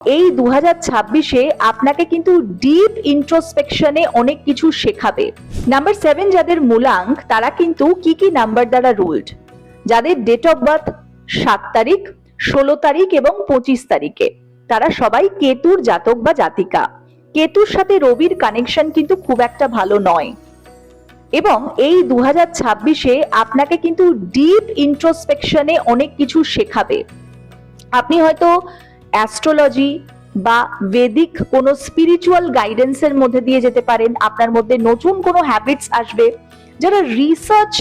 এই 2026-এ আপনাকে কিন্তু ডিপ ইন্ট্রোস্পেকশনে অনেক কিছু শেখাবে। নাম্বার 7 যাদের মূলাঙ্ক, তারা কিন্তু কি কি নাম্বার দ্বারা রুলড? যাদের ডেট অফ বার্থ 7 তারিখ, 16 তারিখ এবং 25 তারিখে, তারা সবাই কেতুর জাতক বা জাতিকা। কেতুর সাথে রবির কানেকশন কিন্তু খুব একটা ভালো নয়, এবং এই 2026-এ আপনাকে কিন্তু ডিপ ইন্ট্রোস্পেকশনে অনেক কিছু শেখাবে। আপনি হয়তো অ্যাস্ট্রোলজি বা বেদিক কোনো স্পিরিচুয়াল গাইডেন্সের মধ্যে দিয়ে যেতে পারেন। আপনার মধ্যে নতুন কোনো হ্যাবিটস আসবে। যারা রিসার্চ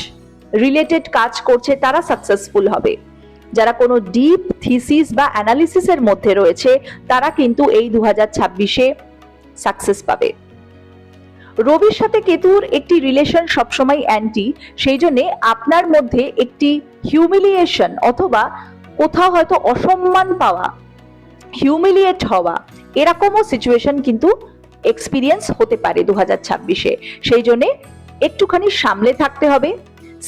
রিলেটেড কাজ করছে তারা সাকসেসফুল হবে। যারা কোনো ডিপ থিসিস বা অ্যানালিসিসের মধ্যে রয়েছে তারা কিন্তু এই 2026-এ সাকসেস পাবে। রবির সাথে কেতুর একটি রিলেশন সবসময় অ্যান্টি, সেই জন্য আপনার মধ্যে একটি হিউমিলিয়েশন অথবা কোথাও হয়তো অসম্মান পাওয়া, হিউমিলিয়েট হওয়া, এরকমও সিচুয়েশন কিন্তু এক্সপিরিয়েন্স হতে পারে 2026-এ। সেই জন্য একটুখানি সামলে থাকতে হবে।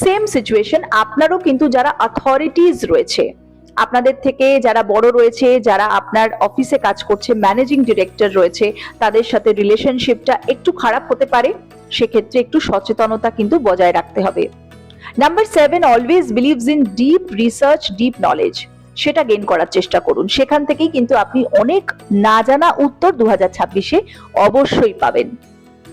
সেম সিচুয়েশন আপনারও কিন্তু যারা অথরিটিজ রয়েছে, আপনাদের থেকে যারা বড় রয়েছে, যারা আপনার অফিসে কাজ করছে, ম্যানেজিং ডিরেক্টর রয়েছে, তাদের সাথে রিলেশনশিপটা একটু খারাপ হতে পারে। সেক্ষেত্রে একটু সচেতনতা কিন্তু বজায় রাখতে হবে। Number 7 always believes in deep research, deep knowledge. সেটা গেইন করার চেষ্টা করুন। সেখান থেকেই কিন্তু আপনি অনেক না জানা উত্তর 2026-এ অবশ্যই পাবেন।